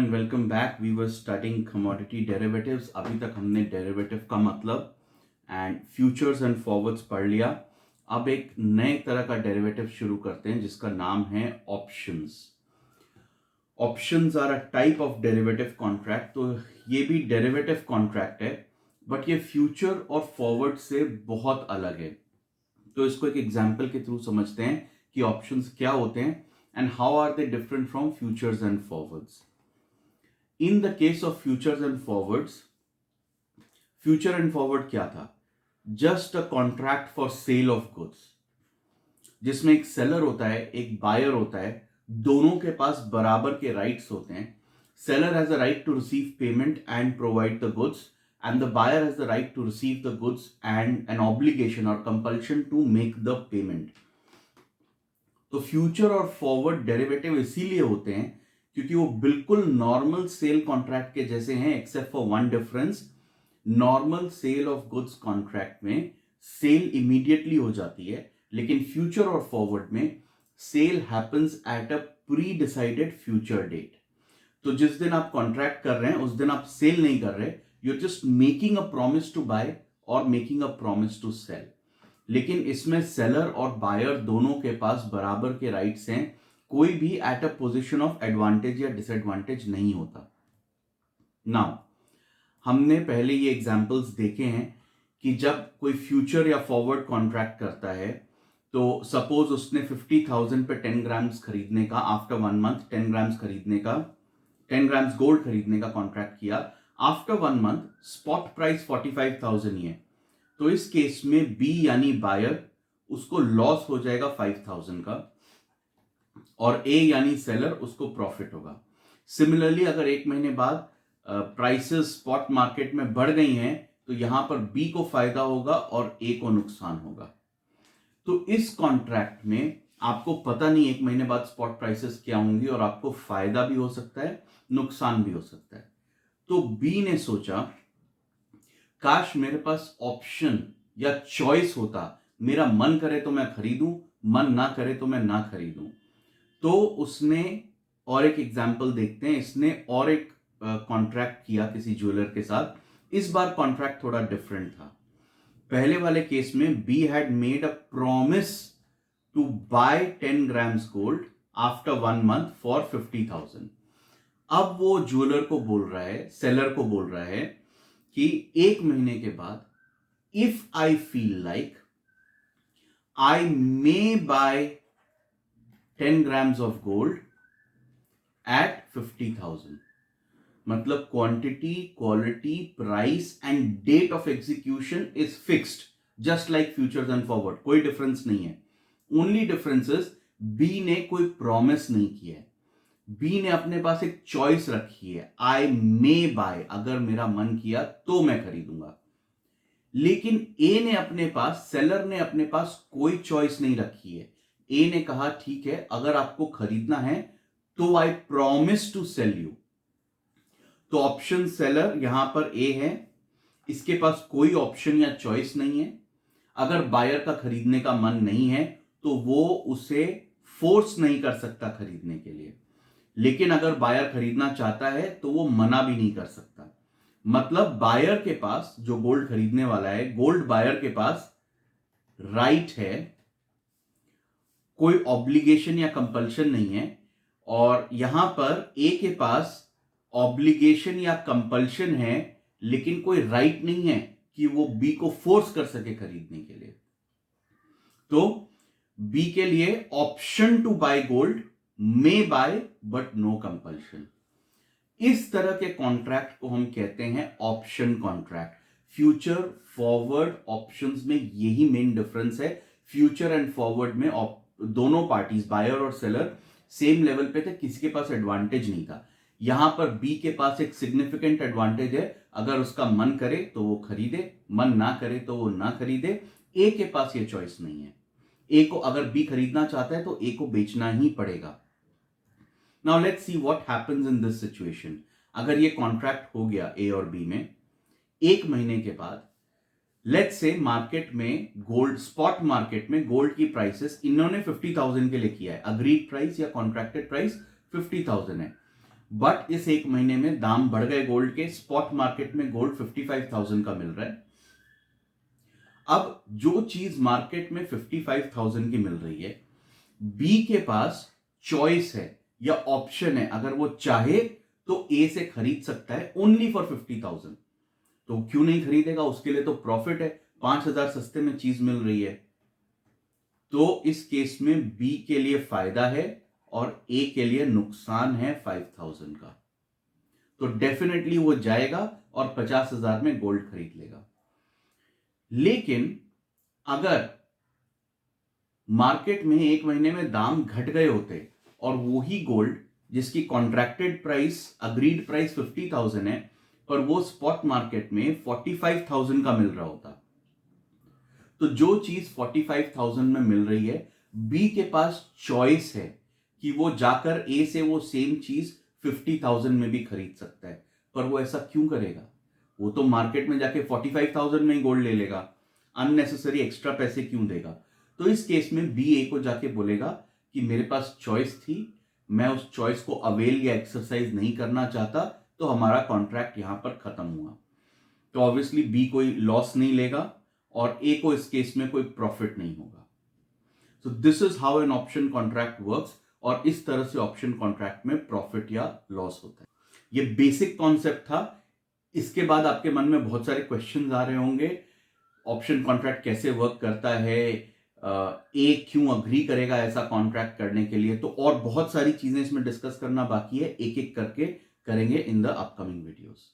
and welcome back. We were studying commodity derivatives. अभी तक हमने डेरिवेटिव का मतलब एंड फ्यूचर्स एंड फॉरवर्ड्स पढ़ लिया. अब एक नए तरह का डेरिवेटिव शुरू करते हैं जिसका नाम है options. Options are a type of derivative contract. तो ये भी डेरिवेटिव कॉन्ट्रैक्ट है बट ये फ्यूचर और फॉरवर्ड से बहुत अलग है. तो इसको एक एग्जाम्पल के थ्रू समझते हैं कि ऑप्शंस क्या होते हैं and how are they different from futures and forwards. In the case of futures and forwards, future and forward क्या था? Just a contract for sale of goods, जिसमें एक सेलर होता है, एक बायर होता है, दोनों के पास बराबर के राइट्स होते हैं. Seller has a right to receive payment and provide the goods and the buyer has the right to receive the goods and an obligation or compulsion to make the payment. तो future और forward derivative इसीलिए होते हैं क्योंकि वो बिल्कुल normal cell contract के जैसे हैं except for one difference. Normal sale of goods contract में सेल इमीडिएटली हो जाती है, लेकिन फ्यूचर और फॉरवर्ड में sale happens at a predecided future date. तो जिस दिन आप कॉन्ट्रैक्ट कर रहे हैं उस दिन आप सेल नहीं कर रहे, you are just making a promise to buy और making a promise to sell. लेकिन इसमें सेलर और बायर दोनों के पास बराबर के राइट्स हैं. कोई भी at a position of advantage या डिसएडवांटेज नहीं होता. नाउ हमने पहले ये एग्जांपल्स देखे हैं कि जब कोई फ्यूचर या फॉरवर्ड कॉन्ट्रैक्ट करता है तो सपोज उसने 50,000 पे 10 ग्राम्स खरीदने का आफ्टर 1 मंथ 10 ग्राम्स खरीदने का 10 ग्राम्स गोल्ड खरीदने का कॉन्ट्रैक्ट किया. आफ्टर 1 मंथ स्पॉट प्राइस 45,000 ही है. तो इस केस में बी यानी बायर उसको लॉस हो जाएगा 5,000 का और ए यानी सेलर उसको प्रॉफिट होगा. सिमिलरली अगर एक महीने बाद प्राइसेस स्पॉट मार्केट में बढ़ गई हैं तो यहां पर बी को फायदा होगा और ए को नुकसान होगा. तो इस कॉन्ट्रैक्ट में आपको पता नहीं एक महीने बाद स्पॉट प्राइसेस क्या होंगी और आपको फायदा भी हो सकता है, नुकसान भी हो सकता है. तो बी ने सोचा काश मेरे पास ऑप्शन या चॉइस होता, मेरा मन करे तो मैं खरीदूं, मन ना करे तो मैं ना खरीदूं. तो उसने और एक एग्जांपल देखते हैं. इसने और एक कॉन्ट्रैक्ट किया किसी ज्वेलर के साथ. इस बार कॉन्ट्रैक्ट थोड़ा डिफरेंट था. पहले वाले केस में B had made a promise to buy 10 grams gold after 1 month for 50,000. अब वो ज्वेलर को बोल रहा है, सेलर को बोल रहा है कि एक महीने के बाद if I feel like I may buy 10 grams of gold at 50,000. मतलब quantity, quality, price and date of execution is fixed just like futures and forward. कोई डिफरेंस नहीं है. ओनली डिफरेंस इज बी ने कोई प्रॉमिस नहीं किया है. B ने अपने पास एक चॉइस रखी है, आई मे बाय, अगर मेरा मन किया तो मैं खरीदूंगा. लेकिन ए ने अपने पास, सेलर ने अपने पास कोई चॉइस नहीं रखी है. ए ने कहा ठीक है अगर आपको खरीदना है तो I promise to sell you. तो ऑप्शन सेलर यहां पर ए है, इसके पास कोई ऑप्शन या चॉइस नहीं है. अगर बायर का खरीदने का मन नहीं है तो वो उसे फोर्स नहीं कर सकता खरीदने के लिए. लेकिन अगर बायर खरीदना चाहता है तो वो मना भी नहीं कर सकता. मतलब बायर के पास, जो गोल्ड खरीदने वाला है, गोल्ड बायर के पास राइट है, कोई ऑब्लिगेशन या कंपल्शन नहीं है. और यहां पर ए के पास ऑब्लिगेशन या कंपल्शन है लेकिन कोई राइट नहीं है कि वो बी को फोर्स कर सके खरीदने के लिए. तो बी के लिए option to buy gold, may buy but no compulsion. इस तरह के कॉन्ट्रैक्ट को हम कहते हैं option contract. Future, forward, options में यही मेन डिफरेंस है. फ्यूचर एंड फॉरवर्ड में दोनों पार्टीज, बायर और सेलर, सेम लेवल पे थे, किसी के पास एडवांटेज नहीं था. यहां पर बी के पास एक सिग्निफिकेंट एडवांटेज है, अगर उसका मन करे तो वो खरीदे, मन ना करे तो वो ना खरीदे. ए के पास ये चॉइस नहीं है. ए को, अगर बी खरीदना चाहता है तो ए को बेचना ही पड़ेगा. Now let's see what happens in this situation. अगर ये कॉन्ट्रैक्ट हो गया ए और बी में, एक महीने के बाद लेट्स से मार्केट में गोल्ड, स्पॉट मार्केट में गोल्ड की प्राइसेस इन्होंने 50,000 के लिए किया है. अग्रीड प्राइस या कॉन्ट्रैक्टेड प्राइस 50,000 है. बट इस एक महीने में दाम बढ़ गए गोल्ड के, स्पॉट मार्केट में गोल्ड 55,000 का मिल रहा है। अब जो चीज मार्केट में 55,000 की मिल रही है, बी के पास चॉइस है या ऑप्शन है, अगर वो चाहे तो ए से खरीद सकता है ओनली फॉर 50,000। तो क्यों नहीं खरीदेगा, उसके लिए तो प्रॉफिट है, 5,000 सस्ते में चीज मिल रही है। तो इस केस में बी के लिए फायदा है और ए के लिए नुकसान है 5,000 का। तो डेफिनेटली वो जाएगा और 50,000 में गोल्ड खरीद लेगा। लेकिन अगर मार्केट में एक महीने में दाम घट गए होते और वो ही गोल्ड जिसकी कॉन्ट्रैक्टेड प्राइस, अग्रीड प्राइस 50,000 है, पर वो स्पॉट मार्केट में 45,000 का मिल रहा होता, तो जो चीज 45,000 में मिल रही है, बी के पास चॉइस है कि वो जाकर ए से वो सेम चीज 50,000 में भी खरीद सकता है। पर वो ऐसा क्यों करेगा? वो तो मार्केट में जाके 45,000 में ही गोल्ड ले लेगा, अननेसेसरी एक्स्ट्रा पैसे क्यों देगा? तो इस केस में बी ए को जाके बोलेगा कि मेरे पास चॉइस थी, मैं उस चॉइस को अवेल या एक्सरसाइज नहीं करना चाहता, तो हमारा कॉन्ट्रैक्ट यहां पर खत्म हुआ। तो ऑब्वियसली बी कोई लॉस नहीं लेगा और ए को इस केस में कोई प्रॉफिट नहीं होगा। So this is how an option contract works, और इस तरह से ऑप्शन कॉन्ट्रैक्ट में प्रॉफिट या लॉस होता है। ये बेसिक कॉन्सेप्ट था। इसके बाद आपके मन में बहुत सारे क्वेश्चंस आ रहे होंगे, ऑप्शन कॉन्ट्रैक्ट कैसे वर्क करता है, ए क्यों अग्री करेगा ऐसा कॉन्ट्रैक्ट करने के लिए, तो और बहुत सारी चीजें इसमें डिस्कस करना बाकी है, एक एक करके करेंगे इन द अपकमिंग वीडियोस।